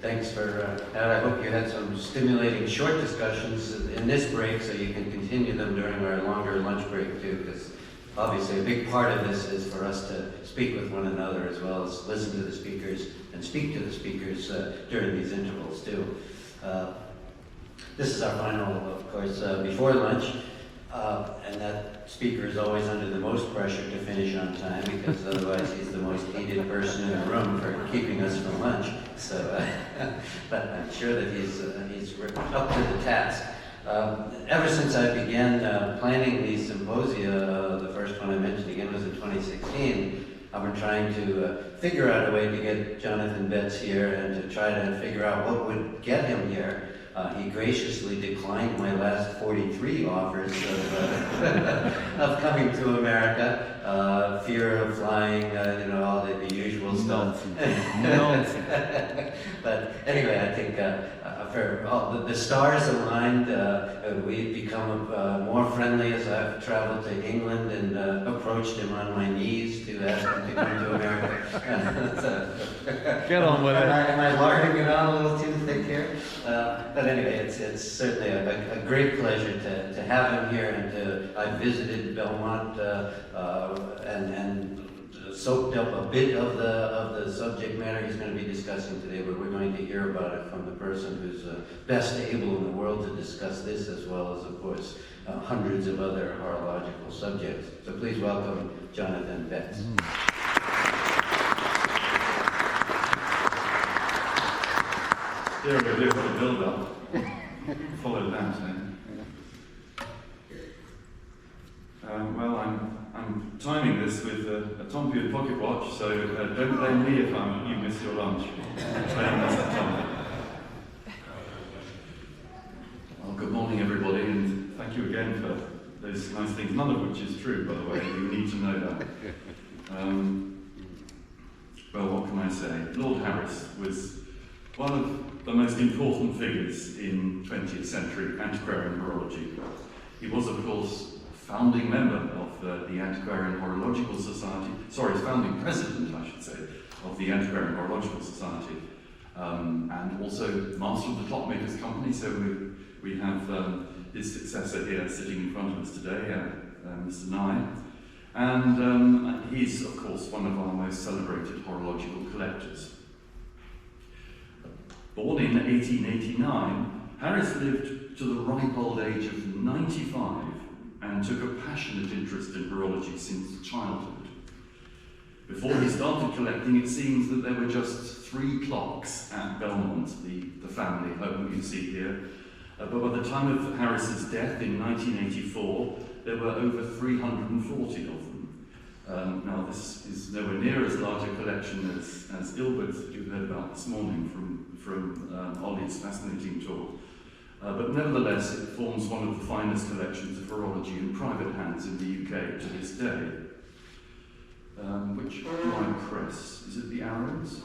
Thanks for that. I hope you had some stimulating short discussions in this break so you can continue them during our longer lunch break too, because obviously a big part of this is for us to speak with one another as well as listen to the speakers and speak to the speakers during these intervals too. This is our final, of course, before lunch, and that speaker is always under the most pressure to finish on time because otherwise he's the most needed person in the room for keeping us from lunch. So, but I'm sure that he's up to the task. Ever since I began planning these symposia, the first one I mentioned again was in 2016, I've been trying to figure out a way to get Johnathan Betts here and to try to figure out what would get him here. He graciously declined my last 43 offers of coming to America. Fear of flying, all the usual stuff. Nonsense. But anyway, I think for all the stars aligned, we've become more friendly as I've traveled to England and approached him on my knees to ask him to come to America. Get on with it. Am I larding it on a little too thick here? But anyway, it's certainly a great pleasure to have him here, and I visited Belmont and soaked up a bit of the subject matter he's going to be discussing today, but we're going to hear about it from the person who's best able in the world to discuss this, as well as, of course, hundreds of other horological subjects. So please welcome Johnathan Betts. Here we live for the build-up. Follow that, eh? Well, I'm timing this with a Tompion pocket watch, so don't blame me if you miss your lunch. Well, good morning, everybody, and thank you again for those nice things, none of which is true, by the way. You need to know that. Well, what can I say? Lord Harris was one of the most important figures in 20th century antiquarian horology. He was, of course, founding member of the Antiquarian Horological Society, founding president, I should say, of the Antiquarian Horological Society, and also master of the Clockmakers Company, so we have his successor here sitting in front of us today, Mr. Nye, and he's, of course, one of our most celebrated horological collectors. Born in 1889, Harris lived to the ripe old age of 95 and took a passionate interest in horology since childhood. Before he started collecting, it seems that there were just 3 clocks at Belmont, the family home you see here. But by the time of Harris's death in 1984, there were over 340 of them. Now, this is nowhere near as large a collection as Gilbert's that you heard about this morning from Ollie's fascinating talk. But nevertheless, it forms one of the finest collections of horology in private hands in the UK to this day. Which do I press? Is it the arrows?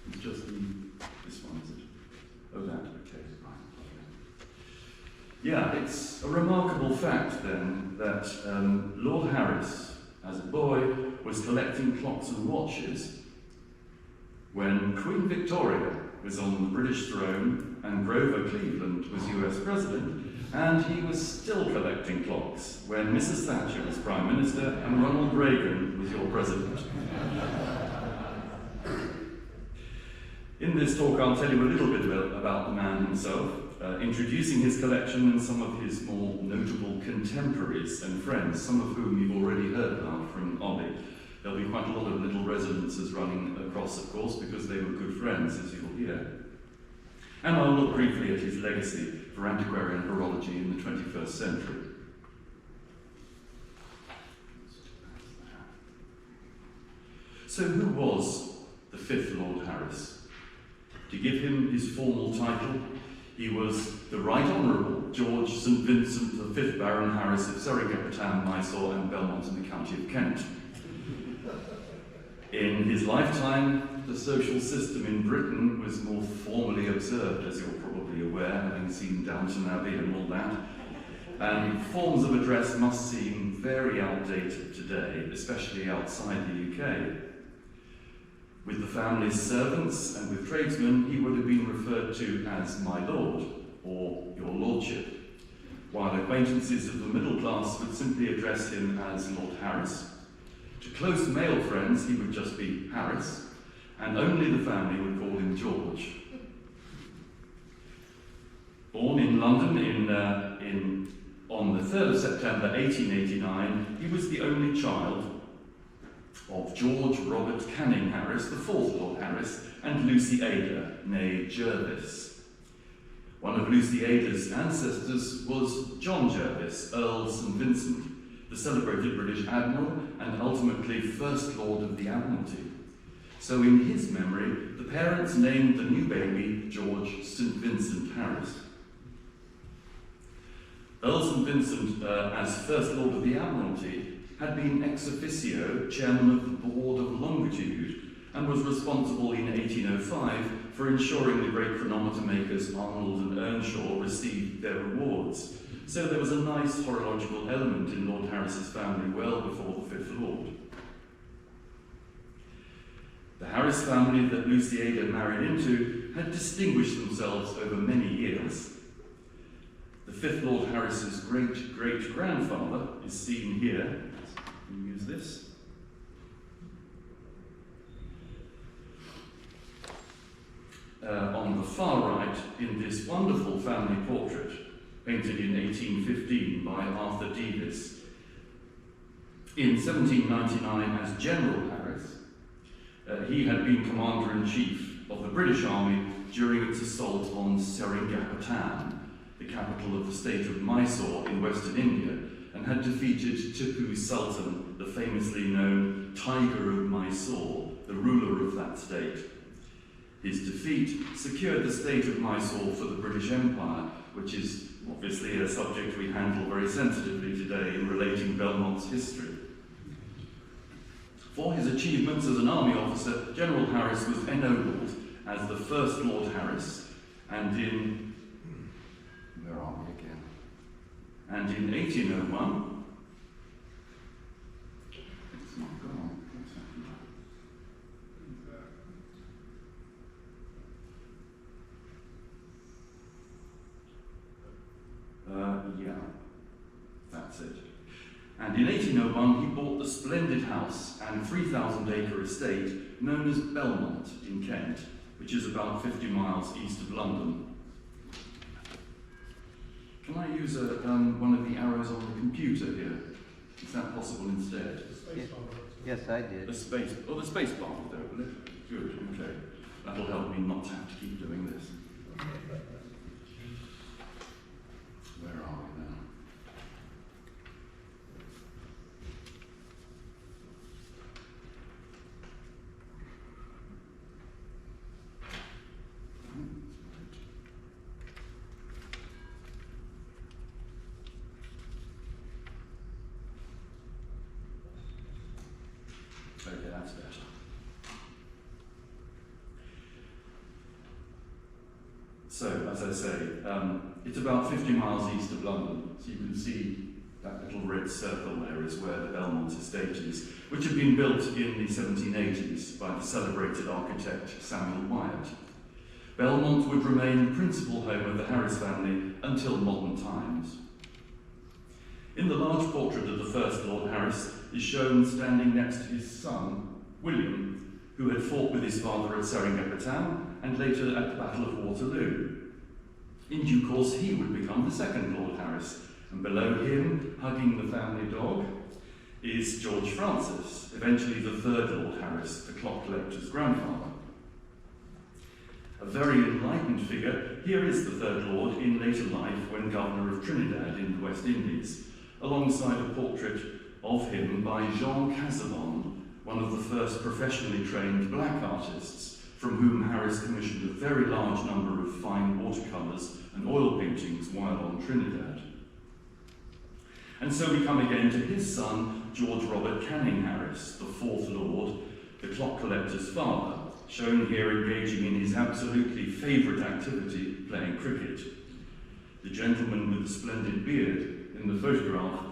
It's just this one, is it? Oh, that, okay, right. Yeah, it's a remarkable fact then that Lord Harris, as a boy, was collecting clocks and watches when Queen Victoria was on the British throne and Grover Cleveland was US President, and he was still collecting clocks when Mrs. Thatcher was Prime Minister and Ronald Reagan was your President. In this talk, I'll tell you a little bit about the man himself, introducing his collection and some of his more notable contemporaries and friends, some of whom you've already heard about from Ollie. There'll be quite a lot of little resonances running across, of course, because they were good friends, as you'll hear. And I'll look briefly at his legacy for antiquarian horology in the 21st century. So who was the 5th Lord Harris? To give him his formal title, he was the Right Honourable George St Vincent, the 5th Baron Harris of Seringapatam, Mysore and Belmont in the county of Kent. In his lifetime, the social system in Britain was more formally observed, as you're probably aware, having seen Downton Abbey and all that. And forms of address must seem very outdated today, especially outside the UK. With the family's servants and with tradesmen, he would have been referred to as my lord, or your lordship, while acquaintances of the middle class would simply address him as Lord Harris. To close male friends, he would just be Harris, and only the family would call him George. Born in London on the 3rd of September 1889, he was the only child of George Robert Canning Harris, the 4th Lord Harris, and Lucy Ada, née Jervis. One of Lucy Ada's ancestors was John Jervis, Earl St Vincent, the celebrated British Admiral and ultimately First Lord of the Admiralty. So in his memory, the parents named the new baby George St Vincent Harris. Earl St Vincent, as First Lord of the Admiralty, had been ex officio chairman of the Board of Longitude and was responsible in 1805 for ensuring the great chronometer makers Arnold and Earnshaw received their rewards. So there was a nice horological element in Lord Harris's family well before the 5th Lord. The Harris family that Lucy Ada married into had distinguished themselves over many years. The 5th Lord Harris's great-great-grandfather is seen here. Can you use this? On the far right, in this wonderful family portrait, painted in 1815 by Arthur Davis. In 1799, as General Harris, he had been Commander-in-Chief of the British Army during its assault on Seringapatam, the capital of the state of Mysore in Western India, and had defeated Tipu Sultan, the famously known Tiger of Mysore, the ruler of that state. His defeat secured the state of Mysore for the British Empire, which is obviously a subject we handle very sensitively today in relating Belmont's history. For his achievements as an army officer, General Harris was ennobled as the First Lord Harris, and in 1801, it's not gone. Yeah, that's it. And in 1801, he bought the splendid house and 3,000-acre estate known as Belmont in Kent, which is about 50 miles east of London. Can I use one of the arrows on the computer here? Is that possible instead? Yes, I did. The space bar will do it, will it? Good, okay. That'll help me not to have to keep doing this. Where are we now? Okay, that's better. So, as I say, it's about 50 miles east of London, so you can see that little red circle there is where the Belmont estate is, which had been built in the 1780s by the celebrated architect Samuel Wyatt. Belmont would remain the principal home of the Harris family until modern times. In the large portrait of the First Lord Harris is shown standing next to his son, William, who had fought with his father at Seringapatam and later at the Battle of Waterloo. In due course, he would become the second Lord Harris, and below him, hugging the family dog, is George Francis, eventually the third Lord Harris, the clock collector's grandfather. A very enlightened figure, here is the third Lord in later life when Governor of Trinidad in the West Indies, alongside a portrait of him by Jean Casabon, one of the first professionally trained black artists, from whom Harris commissioned a very large number of fine watercolours and oil paintings while on Trinidad. And so we come again to his son, George Robert Canning Harris, the fourth Lord, the clock collector's father, shown here engaging in his absolutely favourite activity, playing cricket. The gentleman with the splendid beard in the photograph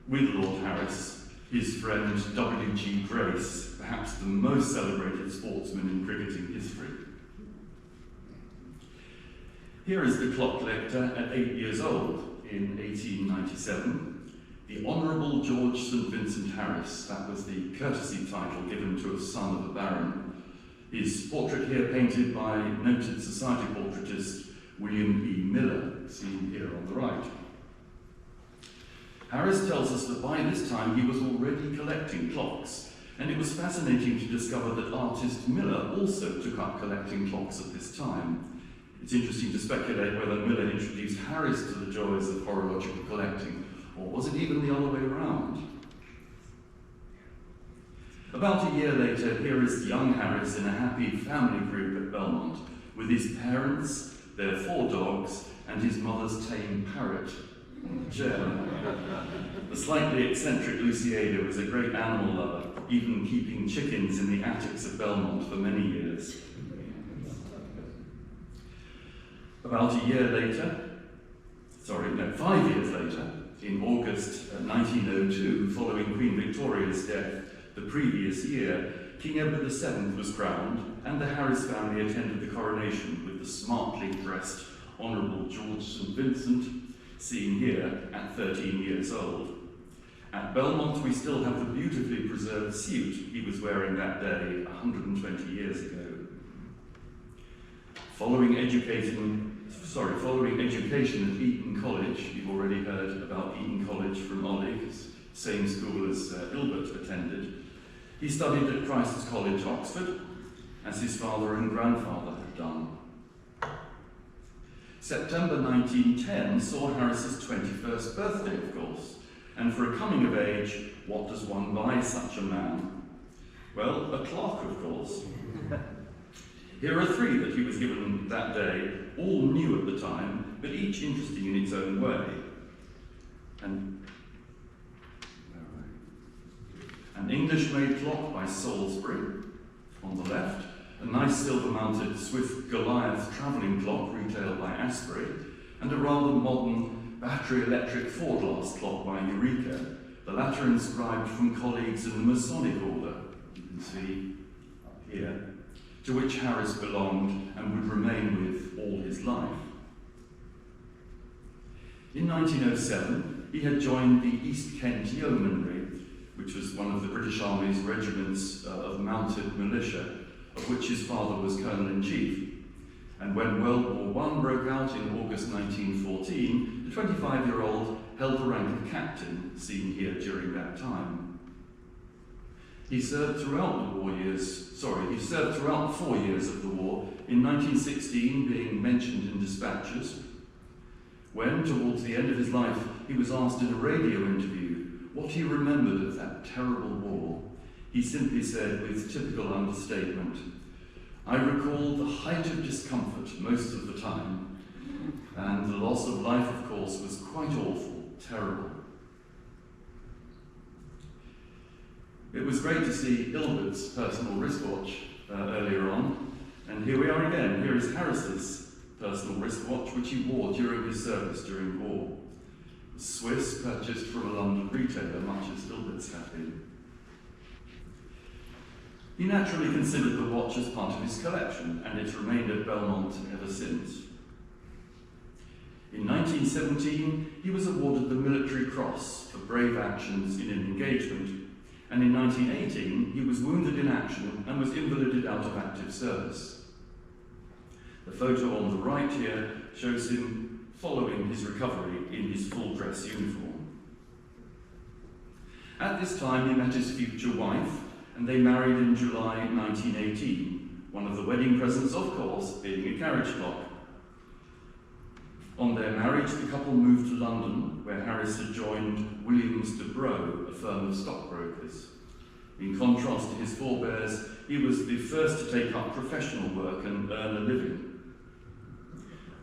with Lord Harris his friend W.G. Grace, perhaps the most celebrated sportsman in cricketing history. Here is the clock collector at 8 years old in 1897. The Honourable George St. Vincent Harris, that was the courtesy title given to a son of a baron. His portrait here painted by noted society portraitist William E. Miller, seen here on the right. Harris tells us that by this time he was already collecting clocks, and it was fascinating to discover that artist Miller also took up collecting clocks at this time. It's interesting to speculate whether Miller introduced Harris to the joys of horological collecting, or was it even the other way around? About a year later, here is young Harris in a happy family group at Belmont, with his parents, their 4 dogs, and his mother's tame parrot, Jen. The slightly eccentric Luciada was a great animal lover, even keeping chickens in the attics of Belmont for many years. About a year later, 5 years later, in August 1902, following Queen Victoria's death the previous year, King Edward VII was crowned, and the Harris family attended the coronation with the smartly dressed Honourable George St. Vincent, seen here at 13 years old. At Belmont, we still have the beautifully preserved suit he was wearing that day 120 years ago. Following education at Eton College, you've already heard about Eton College from Ollie, same school as Hilbert attended. He studied at Christ's College, Oxford, as his father and grandfather had done. September 1910 saw Harris's 21st birthday, of course, and for a coming of age, what does one buy such a man? Well, a clock, of course. Here are 3 that he was given that day, all new at the time, but each interesting in its own way. An English-made clock by Salisbury, on the left, a nice silver-mounted Swiss Goliath travelling clock retailed by Asprey, and a rather modern battery-electric 4-glass clock by Eureka, the latter inscribed from colleagues in the Masonic order, you can see up here, to which Harris belonged and would remain with all his life. In 1907, he had joined the East Kent Yeomanry, which was one of the British Army's regiments of mounted militia, of which his father was Colonel-in-Chief. And when World War I broke out in August 1914, the 25-year-old held the rank of captain, seen here during that time. He served throughout the 4 years of the war, in 1916 being mentioned in dispatches. When, towards the end of his life, he was asked in a radio interview what he remembered of that terrible war, he simply said with typical understatement, "I recall the height of discomfort most of the time, and the loss of life, of course, was quite awful, terrible." It was great to see Hilbert's personal wristwatch earlier on, and here we are again. Here is Harris's personal wristwatch, which he wore during his service during war. Swiss, purchased from a London retailer, much as Hilbert's had been. He naturally considered the watch as part of his collection, and it's remained at Belmont ever since. In 1917, he was awarded the Military Cross for brave actions in an engagement, and in 1918, he was wounded in action and was invalided out of active service. The photo on the right here shows him following his recovery in his full-dress uniform. At this time, he met his future wife, and they married in July 1918, one of the wedding presents, of course, being a carriage clock. On their marriage, the couple moved to London, where Harris had joined Williams de Broe, a firm of stockbrokers. In contrast to his forebears, he was the first to take up professional work and earn a living.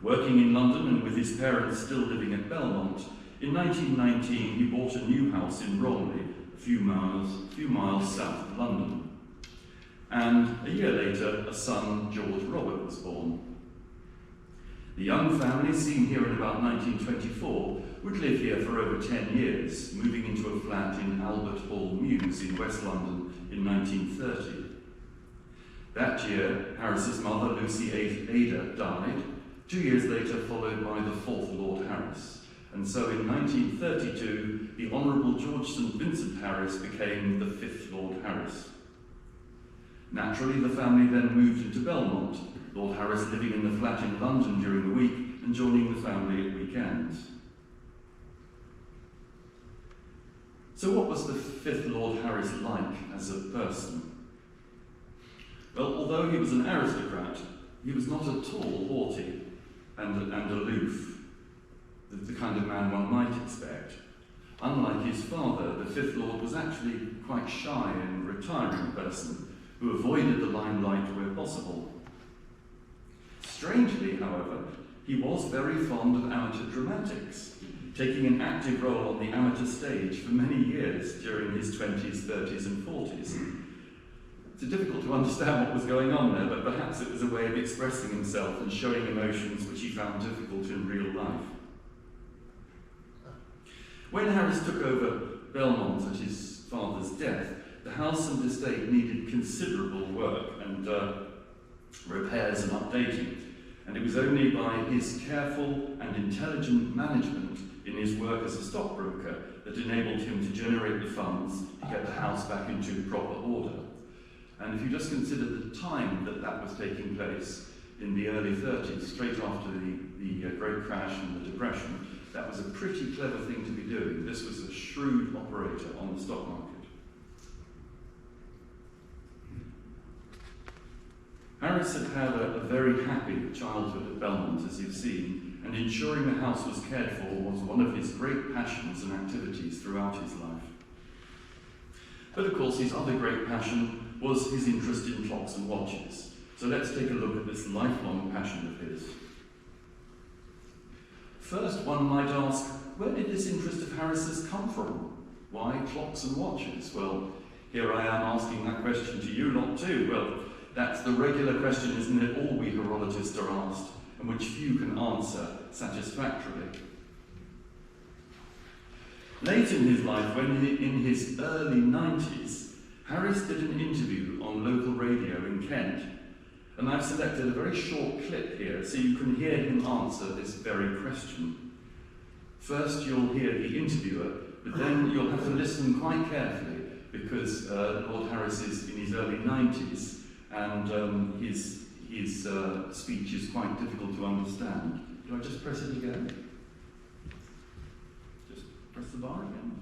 Working in London and with his parents still living at Belmont, in 1919 he bought a new house in Bromley, a few miles south of London. And a year later, a son, George Robert, was born. The young family, seen here in about 1924, would live here for over 10 years, moving into a flat in Albert Hall Mews in West London in 1930. That year, Harris's mother, Lucy Ada, died, 2 years later followed by the fourth Lord Harris. And so in 1932, the Honourable George St Vincent Harris became the fifth Lord Harris. Naturally, the family then moved into Belmont, Lord Harris living in the flat in London during the week and joining the family at weekends. So what was the fifth Lord Harris like as a person? Well, although he was an aristocrat, he was not at all haughty and aloof, the kind of man one might expect. Unlike his father, the fifth Lord was actually quite shy and retiring person who avoided the limelight where possible. Strangely, however, he was very fond of amateur dramatics, taking an active role on the amateur stage for many years during his 20s, 30s and 40s. It's difficult to understand what was going on there, but perhaps it was a way of expressing himself and showing emotions which he found difficult in real life. When Harris took over Belmont at his father's death, the house and estate needed considerable work and repairs and updating, and it was only by his careful and intelligent management in his work as a stockbroker that enabled him to generate the funds to get the house back into proper order. And if you just consider the time that was taking place in the early 30s, straight after the Great Crash and the Depression, that was a pretty clever thing to be doing. This was a shrewd operator on the stock market. Harris had had a very happy childhood at Belmont, as you've seen, and ensuring the house was cared for was one of his great passions and activities throughout his life. But of course, his other great passion was his interest in clocks and watches. So let's take a look at this lifelong passion of his. First, one might ask, where did this interest of Harris's come from? Why clocks and watches? Well, here I am asking that question to you lot too. Well, that's the regular question, isn't it, all we horologists are asked, and which few can answer satisfactorily. Late in his life, in his early 90s, Harris did an interview on local radio in Kent, and I've selected a very short clip here so you can hear him answer this very question. First you'll hear the interviewer, but then you'll have to listen quite carefully because Lord Harris is in his early 90s and his speech is quite difficult to understand. Do I just press it again? Just press the bar again.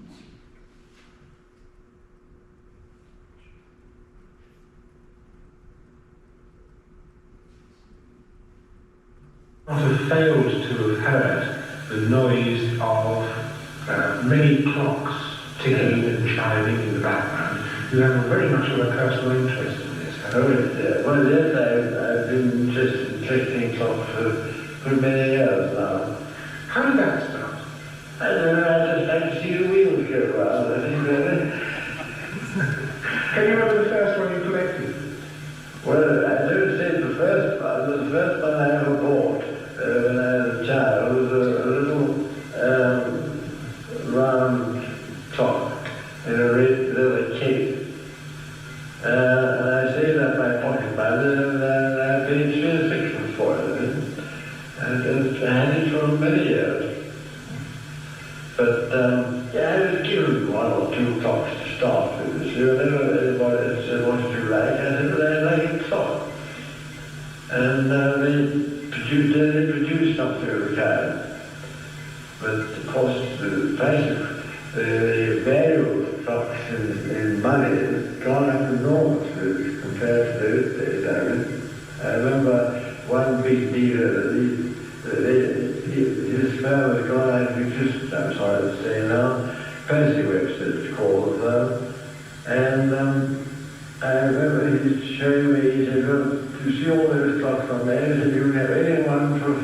Not have failed to have heard the noise of many clocks ticking and chiming in the background. You have very much of a personal interest in this. Well, yes, I've been interested in clocks for many years now. How did that start? I don't know, I just like to see the wheels go round, I think really. Can you remember the first one you collected? Well, I don't say the first one, but the first one I ever bought when I was a child was a little round clock in a red leather case. And I saved up my pocket money and I paid 3 and 6 for it. And I had it for many years. But I was given 1 or 2 clocks to start with. So whenever anybody said, what did you like? I said, well, I like a clock. And they produced something of the kind. But of course, the price of the value of clocks in money has gone up enormously compared to those days. I remember one big dealer, his firm has gone out of existence, I'm sorry to say now, Percy Webster it's called, and I remember he showing me, he said, well, you see all those clocks on there, he said, you can have any one for a £5.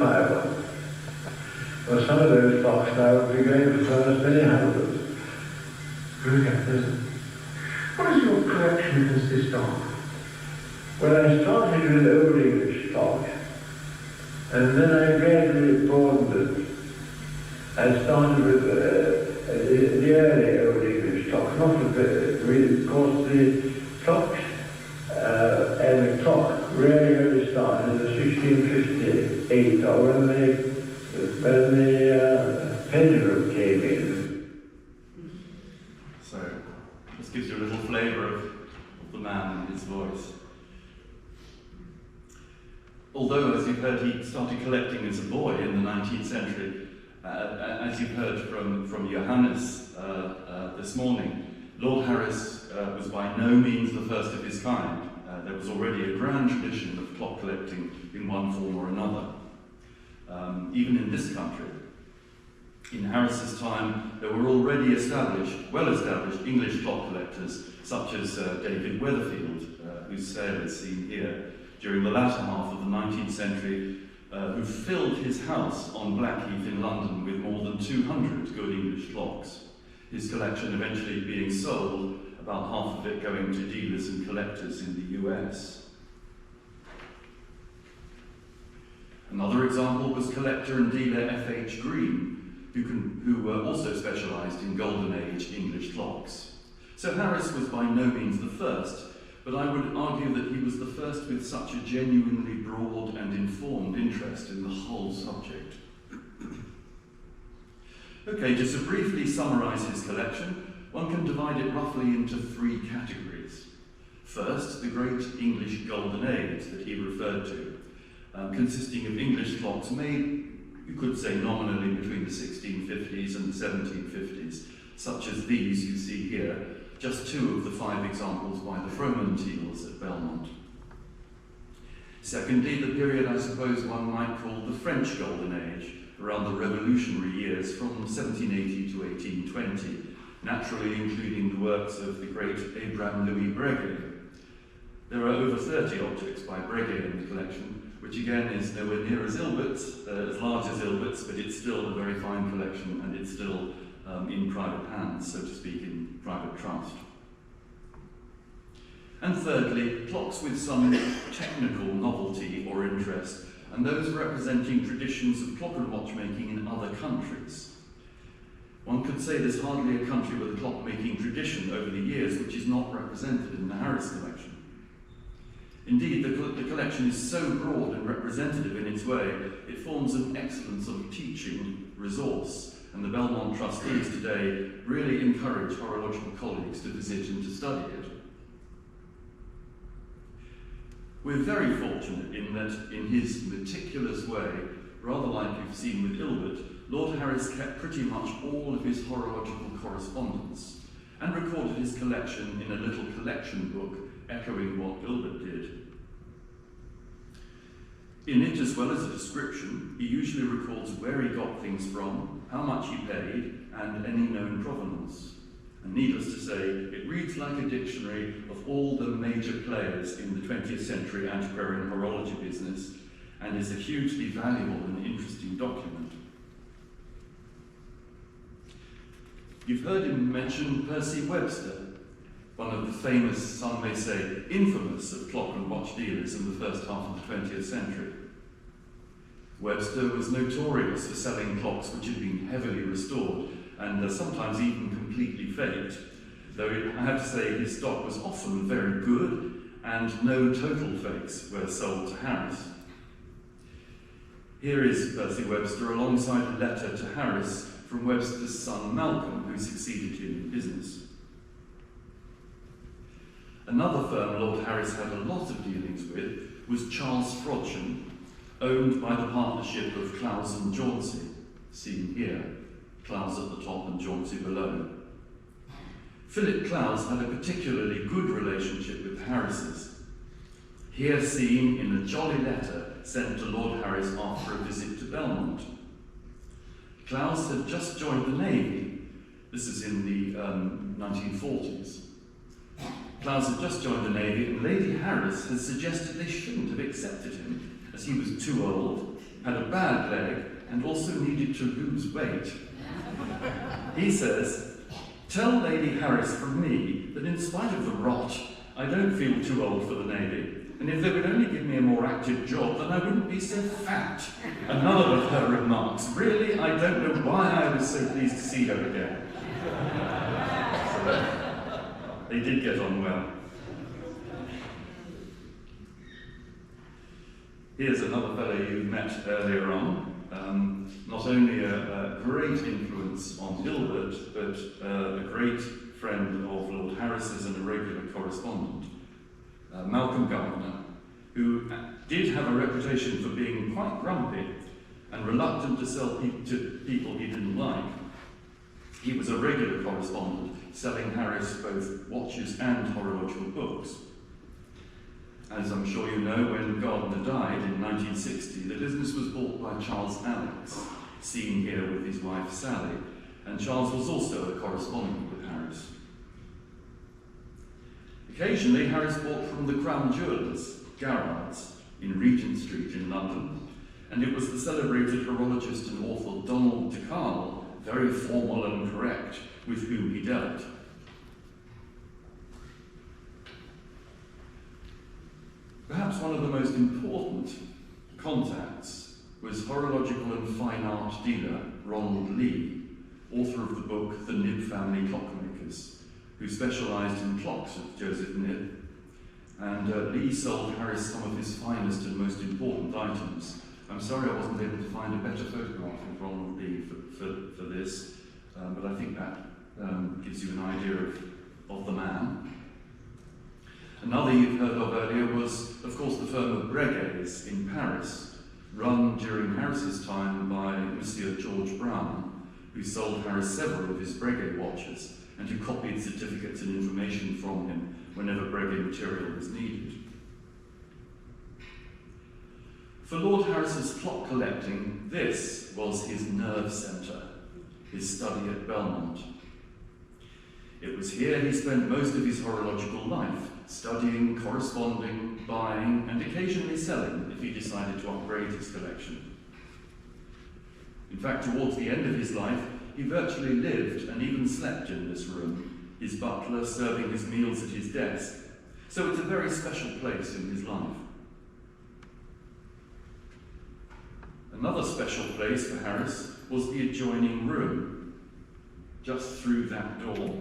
Well, some of those clocks now would be going for as many hundreds. What does your collection consist of? Well, I started with Old English clocks, and then I gradually broadened it. I started with the early Old English clocks, not with of course the clocks, and the clock really started in 1658, or when the pendulum came in. So, this gives you a little flavour of the man and his voice. Although, as you've heard, he started collecting as a boy in the 19th century, as you've heard from Johannes this morning, Lord Harris was by no means the first of his kind. There was already a grand tradition of clock collecting in one form or another. Even in this country, in Harris's time, there were already well-established English clock collectors, such as David Weatherfield, whose sale is seen here, during the latter half of the 19th century, who filled his house on Blackheath in London with more than 200 good English clocks. His collection eventually being sold, about half of it going to dealers and collectors in the US. Another example was collector and dealer F.H. Green, who also specialised in Golden Age English clocks. So Harris was by no means the first, but I would argue that he was the first with such a genuinely broad and informed interest in the whole subject. Okay, just to briefly summarise his collection, one can divide it roughly into three categories. First, the great English Golden Age that he referred to, consisting of English clocks made, you could say nominally, between the 1650s and the 1750s, such as these you see here, just two of the 5 examples by the Fromentines at Belmont. Secondly, the period I suppose one might call the French Golden Age, around the revolutionary years from 1780 to 1820, naturally including the works of the great Abraham Louis Breguet. There are over 30 objects by Breguet in the collection, which again is nowhere near as Ilbert's, as large as Ilbert's, but it's still a very fine collection, and it's still in private hands, so to speak, in private trust. And thirdly, clocks with some technical novelty or interest, and those representing traditions of clock and watchmaking in other countries. One could say there's hardly a country with a clockmaking tradition over the years which is not represented in the Harris collection. Indeed, the collection is so broad and representative in its way, it forms an excellent sort of teaching resource, and the Belmont trustees today really encourage horological colleagues to visit and to study it. We're very fortunate in that, in his meticulous way, rather like you've seen with Ilbert, Lord Harris kept pretty much all of his horological correspondence and recorded his collection in a little collection book echoing what Ilbert did. In it, as well as a description, he usually records where he got things from, how much he paid, and any known provenance. And needless to say, it reads like a dictionary of all the major players in the 20th century antiquarian horology business, and is a hugely valuable and interesting document. You've heard him mention Percy Webster, one of the famous, some may say infamous, of clock and watch dealers in the first half of the 20th century. Webster was notorious for selling clocks which had been heavily restored and sometimes even completely faked, though I have to say his stock was often very good and no total fakes were sold to Harris. Here is Percy Webster alongside a letter to Harris from Webster's son Malcolm, who succeeded him in business. Another firm Lord Harris had a lot of dealings with was Charles Frodsham, owned by the partnership of Clowes and Jauncey, seen here, Clowes at the top and Jauncey below. Philip Clowes had a particularly good relationship with the Harrises, here seen in a jolly letter sent to Lord Harris after a visit to Belmont. Clowes had just joined the Navy. This is in the 1940s. Clowes had just joined the Navy, and Lady Harris had suggested they shouldn't have accepted him, as he was too old, had a bad leg, and also needed to lose weight. He says, "Tell Lady Harris from me that in spite of the rot, I don't feel too old for the Navy, and if they would only give me a more active job, then I wouldn't be so fat. Another of her remarks. Really, I don't know why I was so pleased to see her again. They did get on well. Here's another fellow you met earlier on. Not only a great influence on Hilbert, but a great friend of Lord Harris's and a regular correspondent, Malcolm Gardner, who did have a reputation for being quite grumpy and reluctant to sell to people he didn't like. He was a regular correspondent, selling Harris both watches and horological books. As I'm sure you know, when Gardner died in 1960, the business was bought by Charles Alex, seen here with his wife Sally, and Charles was also a correspondent with Harris. Occasionally, Harris bought from the Crown Jewellers, Garrard's, in Regent Street in London, and it was the celebrated horologist and author Donald de Carle, very formal and correct, with whom he dealt. Perhaps one of the most important contacts was horological and fine art dealer Ronald Lee, author of the book The Knibb Family Clockmakers, who specialised in clocks of Joseph Knibb. And Lee sold Harris some of his finest and most important items. I'm sorry I wasn't able to find a better photograph of Ronald Lee for this, but I think that gives you an idea of the man. Another you've heard of earlier was, of course, the firm of Breguet's in Paris, run during Harris's time by Monsieur George Brown, who sold Harris several of his Breguet watches and who copied certificates and information from him whenever Breguet material was needed. For Lord Harris's clock collecting, this was his nerve centre, his study at Belmont. It was here he spent most of his horological life, studying, corresponding, buying, and occasionally selling if he decided to upgrade his collection. In fact, towards the end of his life, he virtually lived and even slept in this room, his butler serving his meals at his desk. So it's a very special place in his life. Another special place for Harris was the adjoining room, just through that door,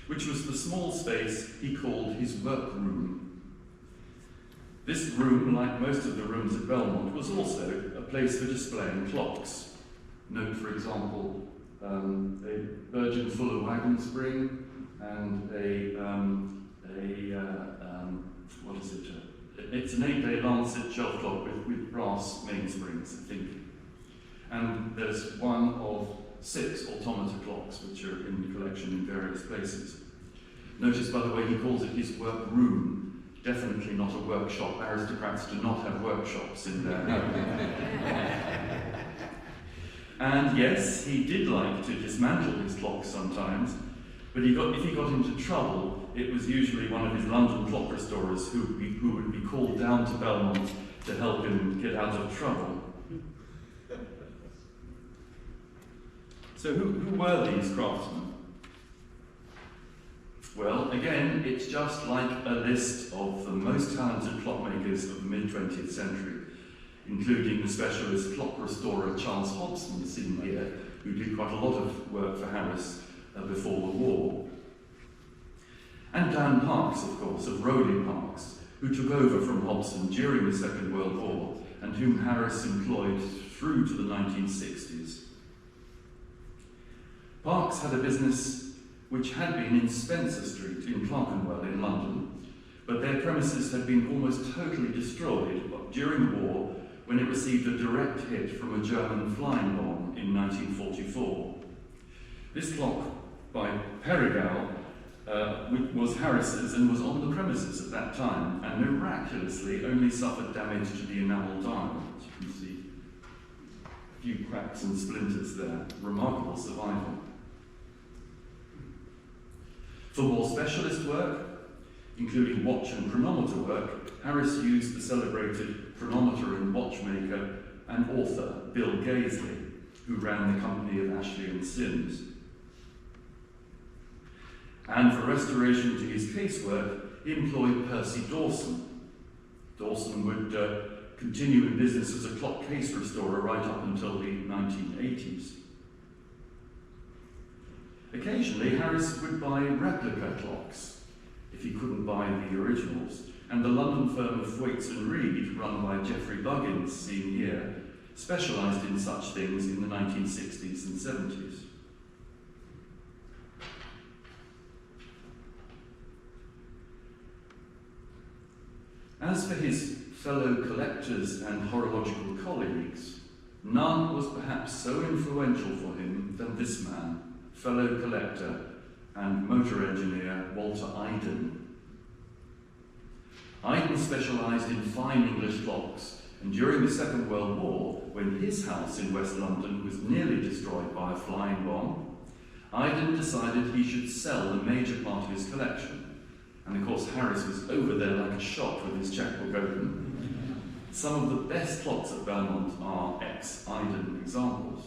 which was the small space he called his workroom. This room, like most of the rooms at Belmont, was also a place for displaying clocks. Note, for example, a Virgin Fuller wagon spring and what is it? It's an 8-day Lancet shelf clock with brass mainsprings, I think. And there's one of 6 automata clocks which are in the collection in various places. Notice, by the way, he calls it his workroom, definitely not a workshop. Aristocrats do not have workshops in their home. And yes, he did like to dismantle his clocks sometimes, but if he got into trouble, it was usually one of his London clock restorers who would be called down to Belmont to help him get out of trouble. So who were these craftsmen? Well, again, it's just like a list of the most talented clockmakers of the mid-20th century, including the specialist clock restorer Charles Hobson, seen here, who did quite a lot of work for Harris before the war. And Dan Parks, of course, of Rowley Parks, who took over from Hobson during the Second World War, and whom Harris employed through to the 1960s. Parks had a business which had been in Spencer Street in Clerkenwell in London, but their premises had been almost totally destroyed during the war when it received a direct hit from a German flying bomb in 1944. This clock by Perigal was Harris's and was on the premises at that time, and miraculously only suffered damage to the enamel dial. As you can see, a few cracks and splinters there. Remarkable survival. For more specialist work, including watch and chronometer work, Harris used the celebrated chronometer and watchmaker and author Bill Gaisley, who ran the company of Ashley and Sims. And for restoration to his casework, he employed Percy Dawson, Dawson would continue in business as a clock case restorer right up until the 1980s. Occasionally, Harris would buy replica clocks if he couldn't buy the originals, and the London firm of Thwaites and Reed, run by Geoffrey Buggins, seen here, specialised in such things in the 1960s and 70s. As for his fellow collectors and horological colleagues, none was perhaps so influential for him than this man, fellow collector and motor engineer Walter Iden. Iden specialised in fine English clocks, and during the Second World War, when his house in West London was nearly destroyed by a flying bomb, Iden decided he should sell a major part of his collection. And of course, Harris was over there like a shot with his checkbook open. Some of the best clocks at Belmont are ex-Iden examples.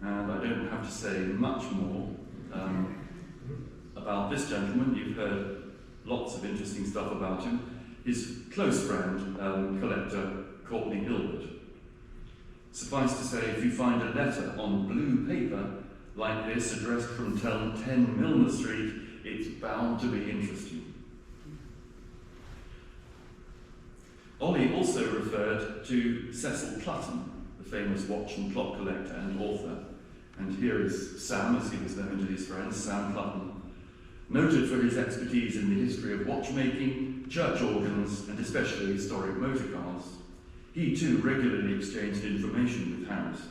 And I don't have to say much more about this gentleman. You've heard lots of interesting stuff about him. His close friend, collector Courtney Hilbert. Suffice to say, if you find a letter on blue paper like this addressed from 10 Milner Street, it's bound to be interesting. Ollie also referred to Cecil Clutton, the famous watch and clock collector and author. And here is Sam, as he was known to his friends, Sam Clutton, noted for his expertise in the history of watchmaking, church organs, and especially historic motor cars. He too regularly exchanged information with Harris.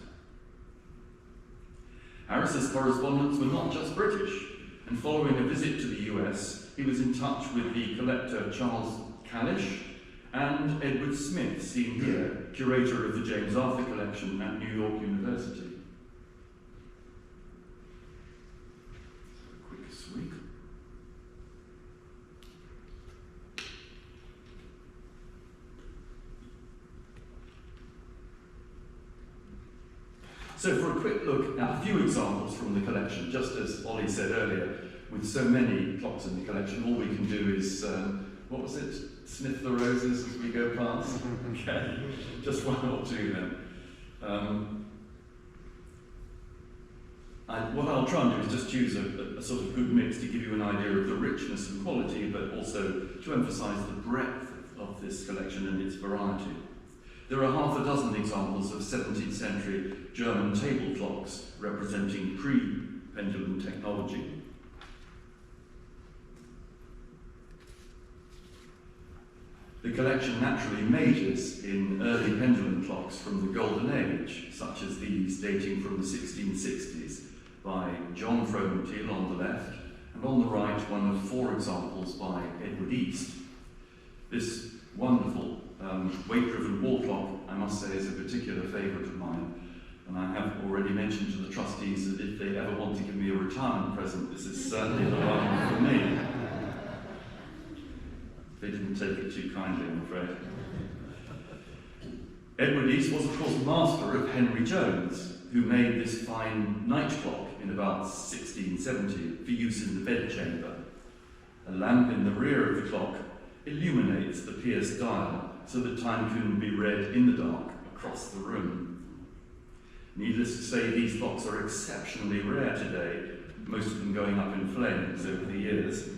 Harris's correspondents were not just British, and following a visit to the US, he was in touch with the collector Charles Kalish and Edward Smith, seen here, curator of the James Arthur collection at New York University. A quick sweep. So for a quick look at a few examples from the collection, just as Ollie said earlier, with so many clocks in the collection, all we can do is, what was it? Sniff the roses as we go past? Okay, just one or two then. What I'll try and do is just choose a sort of good mix to give you an idea of the richness and quality, but also to emphasise the breadth of this collection and its variety. There are half a dozen examples of 17th century German table clocks representing pre-pendulum technology. The collection naturally majors in early pendulum clocks from the Golden Age, such as these dating from the 1660s by John Fromentiel on the left, and on the right one of 4 examples by Edward East. This wonderful weight-driven wall clock, I must say, is a particular favourite of mine, and I have already mentioned to the trustees that if they ever want to give me a retirement present, this is certainly the one for me. They didn't take it too kindly, I'm afraid. Edward East was, of course, master of Henry Jones, who made this fine night clock in about 1670 for use in the bedchamber. A lamp in the rear of the clock illuminates the pierced dial so that time can be read in the dark across the room. Needless to say, these clocks are exceptionally rare today, most of them going up in flames over the years.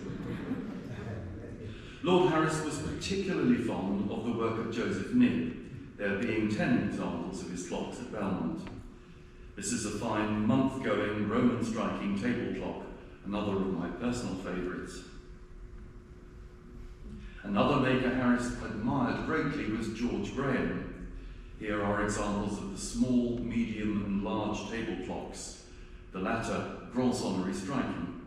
Lord Harris was particularly fond of the work of Joseph Knibb, there being 10 examples of his clocks at Belmont. This is a fine month-going Roman striking table clock, another of my personal favourites. Another maker Harris admired greatly was George Graham. Here are examples of the small, medium and large table clocks, the latter Grolsonnery striking.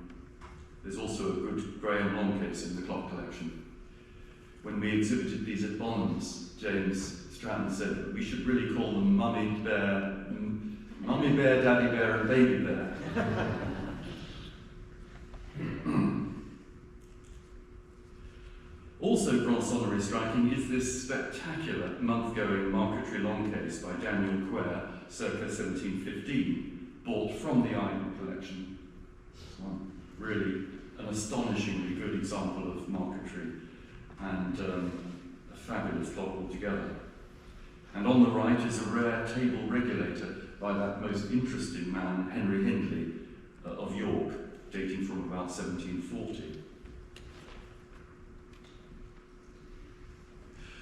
There's also a good Graham long case in the clock collection. When we exhibited these at Bonhams, James Stratton said that we should really call them Mummy Bear, Daddy Bear and Baby Bear. Also Grolsonnery striking is this spectacular month-going marquetry long case by Daniel Quare, circa 1715, bought from the Iden collection. This one. really an astonishingly good example of marquetry and a fabulous clock altogether. And on the right is a rare table regulator by that most interesting man, Henry Hindley of York, dating from about 1740.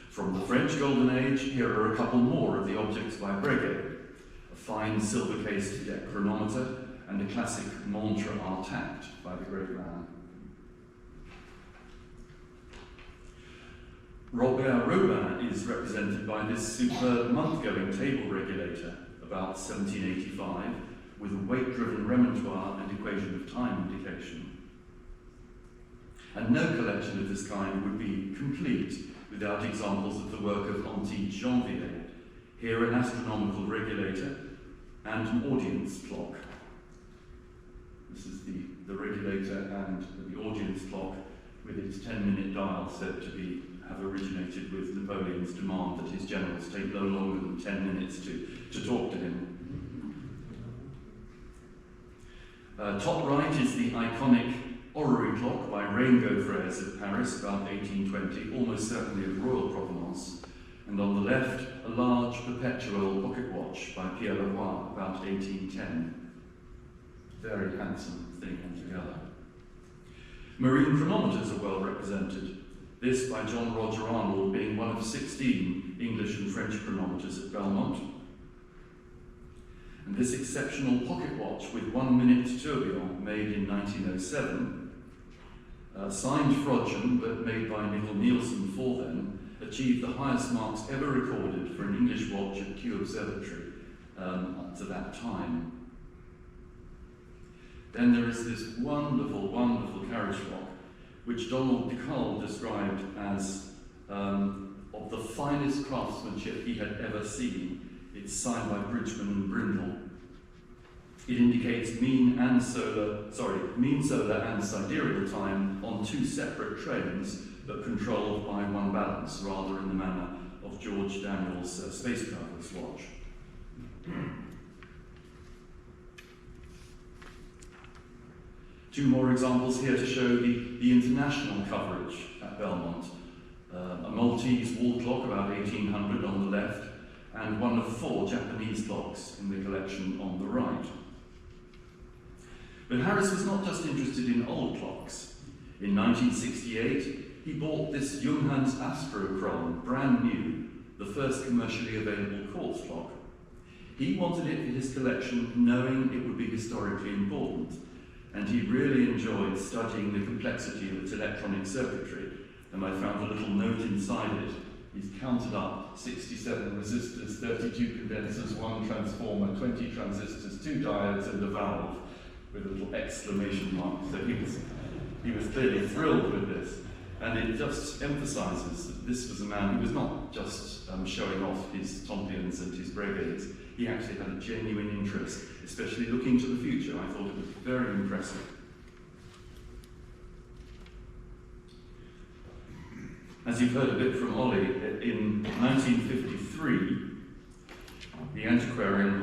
From the French Golden Age, here are a couple more of the objects by Breguet: a fine silver-cased chronometer and a classic montre intact by the great man. Robert Robin is represented by this superb month-going table regulator, about 1785, with a weight-driven remontoire and equation of time indication. And no collection of this kind would be complete without examples of the work of Antique Janvier, here an astronomical regulator and an audience clock. This is the regulator and the audience clock with its 10-minute dial said to have originated with Napoleon's demand that his generals take no longer than 10 minutes to talk to him. Top right is the iconic orrery clock by Rainbow Frères of Paris, about 1820, almost certainly of royal provenance. And on the left, a large perpetual pocket watch by Pierre Leroy, about 1810. Very handsome thing altogether. Marine chronometers are well represented. This by John Roger Arnold being one of 16 English and French chronometers at Belmont. And this exceptional pocket watch with 1-minute tourbillon made in 1907, signed Frodsham but made by Nicol Nielsen for then, achieved the highest marks ever recorded for an English watch at Kew Observatory up to that time. Then there is this wonderful, wonderful carriage clock, which Donald Decaul described as of the finest craftsmanship he had ever seen. It's signed by Bridgman and Brindle. It indicates mean solar and sidereal time on two separate trains, but controlled by one balance, rather in the manner of George Daniels' space traveller's watch. Two more examples here to show the international coverage at Belmont. A Maltese wall clock, about 1800 on the left, and one of 4 Japanese clocks in the collection on the right. But Harris was not just interested in old clocks. In 1968, he bought this Junghans Astrochron, brand new, the first commercially available quartz clock. He wanted it for his collection, knowing it would be historically important, and he really enjoyed studying the complexity of its electronic circuitry, and I found a little note inside it. He's counted up 67 resistors, 32 condensers, 1 transformer, 20 transistors, 2 diodes, and a valve, with a little exclamation mark. So he was clearly thrilled with this. And it just emphasises that this was a man who was not just showing off his Tompions and his Breguets. He actually had a genuine interest, especially looking to the future. I thought it was very impressive. As you've heard a bit from Ollie, in 1953, the antiquarian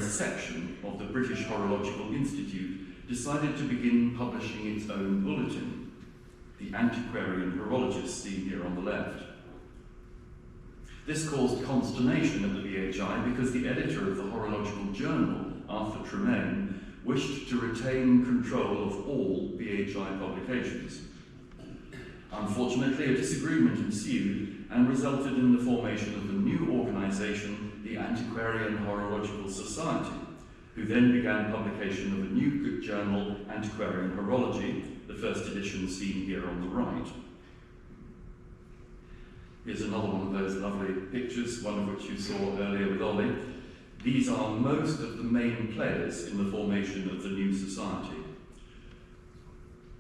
section of the British Horological Institute decided to begin publishing its own bulletin, the Antiquarian Horologist, seen here on the left. This caused consternation at the BHI because the editor of the Horological Journal, Arthur Tremaine, wished to retain control of all BHI publications. Unfortunately, a disagreement ensued and resulted in the formation of a new organisation, the Antiquarian Horological Society, who then began publication of a new journal, Antiquarian Horology, the first edition seen here on the right. Here's another one of those lovely pictures, one of which you saw earlier with Ollie. These are most of the main players in the formation of the new society.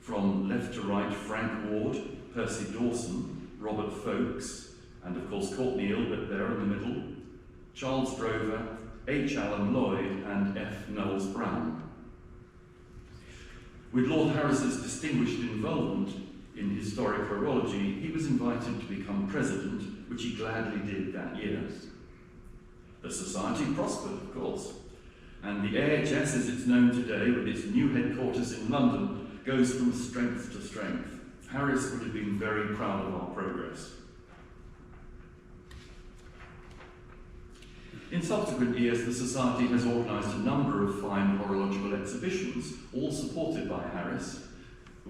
From left to right, Frank Ward, Percy Dawson, Robert Folkes, and of course Courtney Ilbert there in the middle, Charles Drover, H. Allen Lloyd, and F. Knowles Brown. With Lord Harris's distinguished involvement in historic horology, he was invited to become president, which he gladly did that year. The society prospered, of course. and the AHS as it's known today, with its new headquarters in London, goes from strength to strength. Harris would have been very proud of our progress. In subsequent years, the Society has organised a number of fine horological exhibitions, all supported by Harris,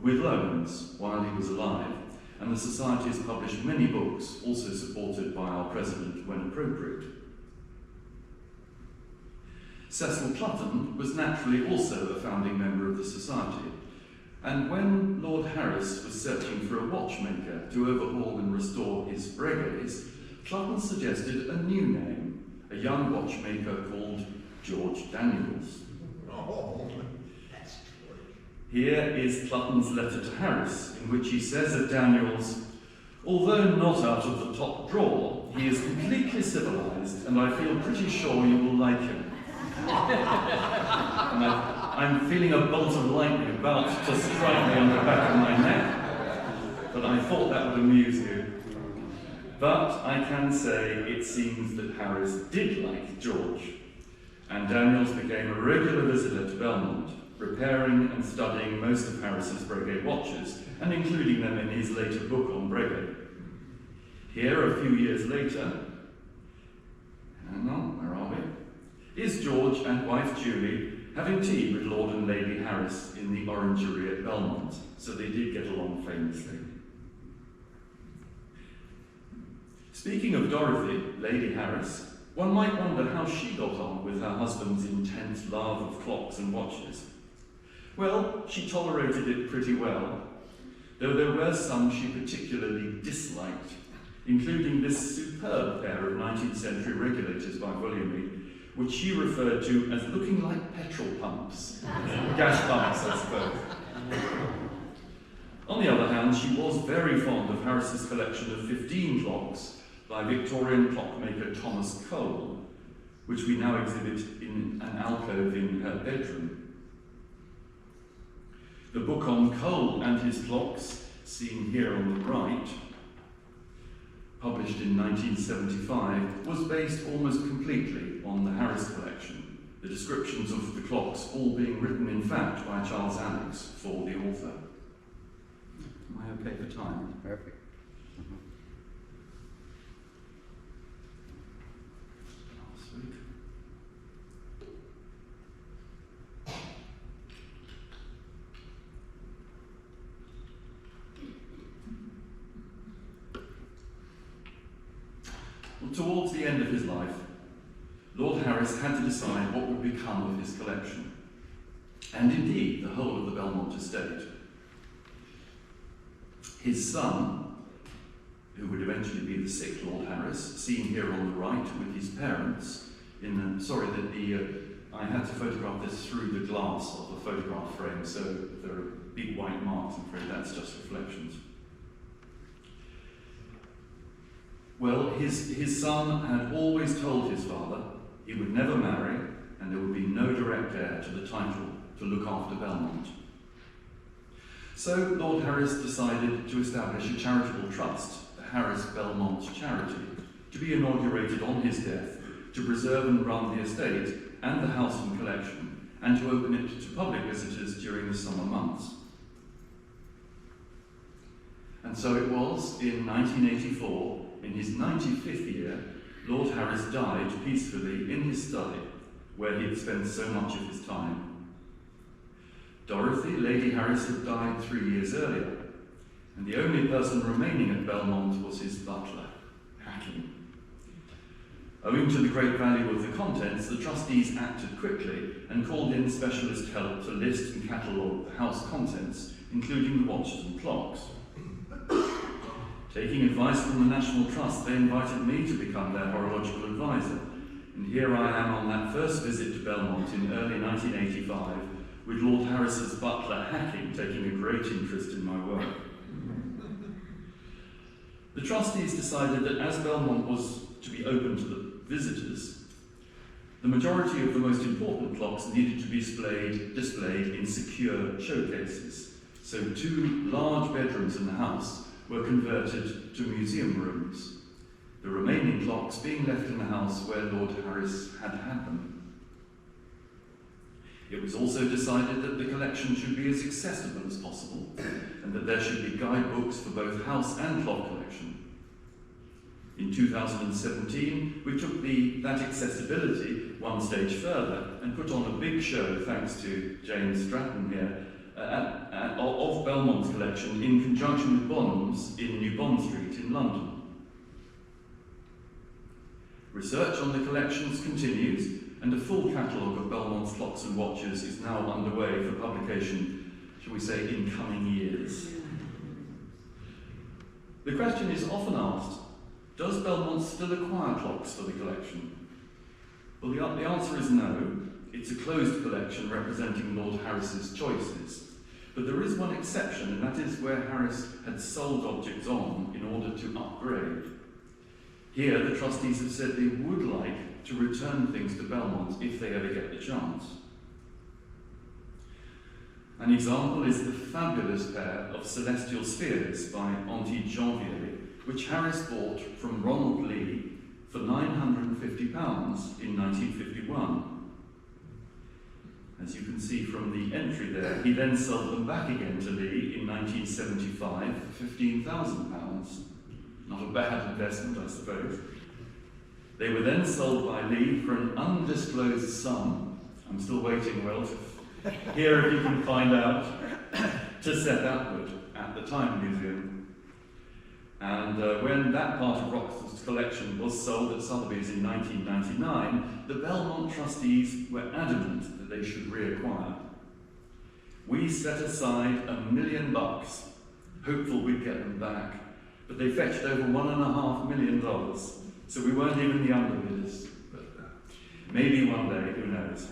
with loans while he was alive, and the Society has published many books, also supported by our President when appropriate. Cecil Clutton was naturally also a founding member of the Society, and when Lord Harris was searching for a watchmaker to overhaul and restore his Breguets, Clutton suggested a new name, a young watchmaker called George Daniels. Here is Clutton's letter to Harris, in which he says of Daniels, "Although not out of the top drawer, he is completely civilised, and I feel pretty sure you will like him." And I'm feeling a bolt of lightning about to strike me on the back of my neck, but I thought that would amuse you. But I can say it seems that Harris did like George, and Daniels became a regular visitor to Belmont, repairing and studying most of Harris's Breguet watches, and including them in his later book on Breguet. Here, a few years later, hang on, where are we? Is George and wife Julie having tea with Lord and Lady Harris in the orangery at Belmont, so they did get along famously. Speaking of Dorothy, Lady Harris, one might wonder how she got on with her husband's intense love of clocks and watches. Well, she tolerated it pretty well, though there were some she particularly disliked, including this superb pair of 19th century regulators by Vulliamy, which she referred to as looking like petrol pumps. Gas pumps, I suppose. On the other hand, she was very fond of Harris's collection of 15 clocks by Victorian clockmaker Thomas Cole, which we now exhibit in an alcove in her bedroom. The book on Cole and his clocks, seen here on the right, published in 1975, was based almost completely on the Harris collection, the descriptions of the clocks all being written in fact by Charles Alex for the author. Am I okay for time? Perfect. Sweet. Well, towards the end of his life, Lord Harris had to decide what would become of his collection, and indeed the whole of the Belmont estate. His son, who would eventually be the 6th Lord Harris, seen here on the right with his parents, I had to photograph this through the glass of the photograph frame, so there are big white marks, I'm afraid that's just reflections. Well, his son had always told his father he would never marry and there would be no direct heir to the title to look after Belmont. So Lord Harris decided to establish a charitable trust, the Harris Belmont Charity, to be inaugurated on his death to preserve and run the estate and the house and collection, and to open it to public visitors during the summer months. And so it was in 1984, in his 95th year, Lord Harris died peacefully in his study, where he had spent so much of his time. Dorothy, Lady Harris, had died 3 years earlier, and the only person remaining at Belmont was his butler, Hacking. Owing to the great value of the contents, the trustees acted quickly and called in specialist help to list and catalogue the house contents, including the watches and clocks. Taking advice from the National Trust, they invited me to become their horological advisor, and here I am on that first visit to Belmont in early 1985, with Lord Harris's butler Hacking taking a great interest in my work. The trustees decided that as Belmont was to be open to the visitors, the majority of the most important clocks needed to be displayed in secure showcases, so 2 large bedrooms in the house were converted to museum rooms, the remaining clocks being left in the house where Lord Harris had them. It was also decided that the collection should be as accessible as possible, and that there should be guidebooks for both house and clock collection. In 2017, we took that accessibility one stage further and put on a big show, thanks to James Stratton here, of Belmont's collection in conjunction with Bonham's in New Bond Street in London. Research on the collections continues, and a full catalogue of Belmont's clocks and watches is now underway for publication, shall we say, in coming years. The question is often asked, does Belmont still acquire clocks for the collection? Well, the answer is no. It's a closed collection representing Lord Harris's choices. But there is one exception, and that is where Harris had sold objects on in order to upgrade. Here, the trustees have said they would like to return things to Belmont if they ever get the chance. An example is the fabulous pair of celestial spheres by Auntie Janvier, which Harris bought from Ronald Lee for £950 in 1951. As you can see from the entry there, he then sold them back again to Lee in 1975 for £15,000. Not a bad investment, I suppose. They were then sold by Lee for an undisclosed sum. I'm still waiting, Will, to hear if you can find out, to Seth Atwood at the Time Museum. And when that part of Roxton's collection was sold at Sotheby's in 1999, the Belmont trustees were adamant that they should reacquire. We set aside $1 million, hopeful we'd get them back, but they fetched over $1.5 million, so we weren't even the underbidders. But maybe one day, who knows?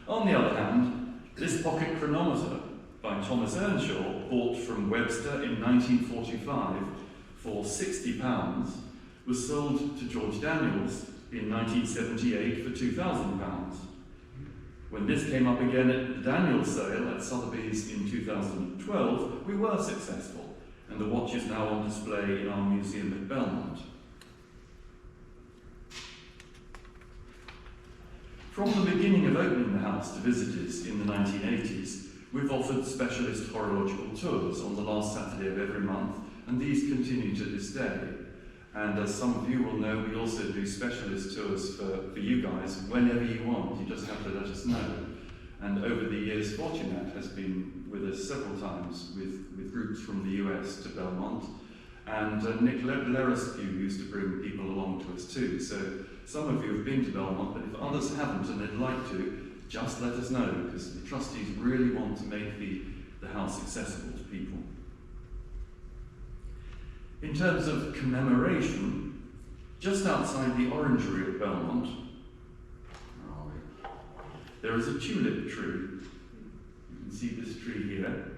On the other hand, this pocket chronometer by Thomas Earnshaw, bought from Webster in 1945 for £60, was sold to George Daniels in 1978 for £2,000. When this came up again at the Daniels sale at Sotheby's in 2012, we were successful, and the watch is now on display in our museum at Belmont. From the beginning of opening the house to visitors in the 1980s, we've offered specialist horological tours on the last Saturday of every month, and these continue to this day. And as some of you will know, we also do specialist tours for you guys whenever you want. You just have to let us know. And over the years, Fortunat has been with us several times with groups from the US to Belmont. And Nick Lerescu used to bring people along to us too. So some of you have been to Belmont, but if others haven't and they'd like to, just let us know, because the trustees really want to make the house accessible to people. In terms of commemoration, just outside the orangery at Belmont, there is a tulip tree. You can see this tree here.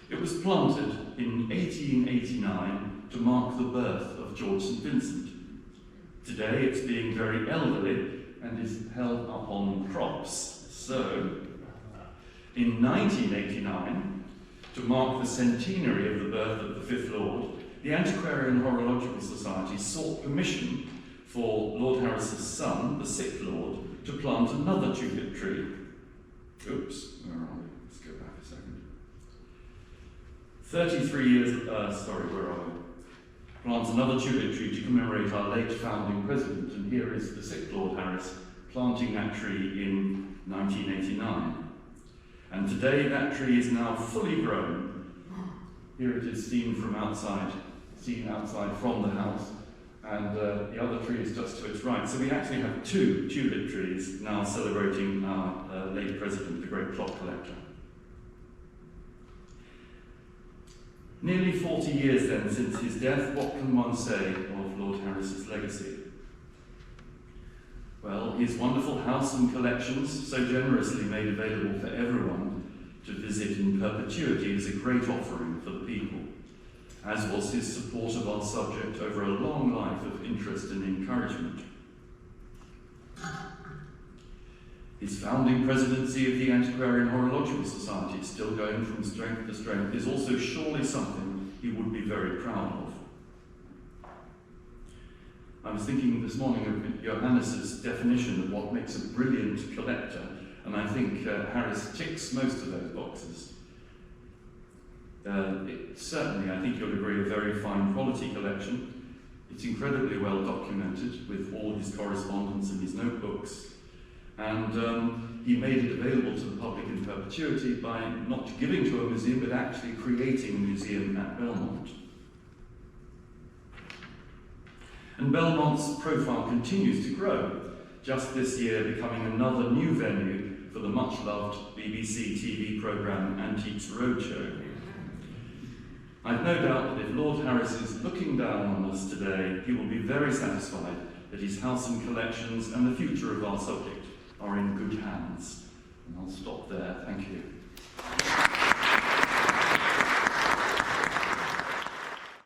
It was planted in 1889 to mark the birth of George St. Vincent. Today it's being very elderly and is held up on props. So, in 1989, to mark the centenary of the birth of the Fifth Lord, the Antiquarian Horological Society sought permission for Lord Harris's son, the Sixth Lord, to plant another tulip tree. Oops, where are we? Let's go back a second. 33 years, where are we? Plants another tulip tree to commemorate our late founding president, and here is the Sixth Lord Harris planting that tree in 1989. And today that tree is now fully grown. Here it is seen outside from the house, and the other tree is just to its right. So we actually have two tulip trees now celebrating our late president, the great clock collector. Nearly 40 years then since his death, what can one say of Lord Harris's legacy? Well, his wonderful house and collections, so generously made available for everyone to visit in perpetuity, is a great offering for the people, as was his support of our subject over a long life of interest and encouragement. His founding presidency of the Antiquarian Horological Society, still going from strength to strength, is also surely something he would be very proud of. I was thinking this morning of Johannes's definition of what makes a brilliant collector, and I think Harris ticks most of those boxes. Certainly, I think you'll agree, a very fine quality collection. It's incredibly well documented with all his correspondence and his notebooks. And he made it available to the public in perpetuity by not giving to a museum, but actually creating a museum at Belmont. And Belmont's profile continues to grow, just this year becoming another new venue for the much-loved BBC TV programme Antiques Roadshow. I've no doubt that if Lord Harris is looking down on us today, he will be very satisfied that his house and collections and the future of our subject are in good hands. And I'll stop there. Thank you.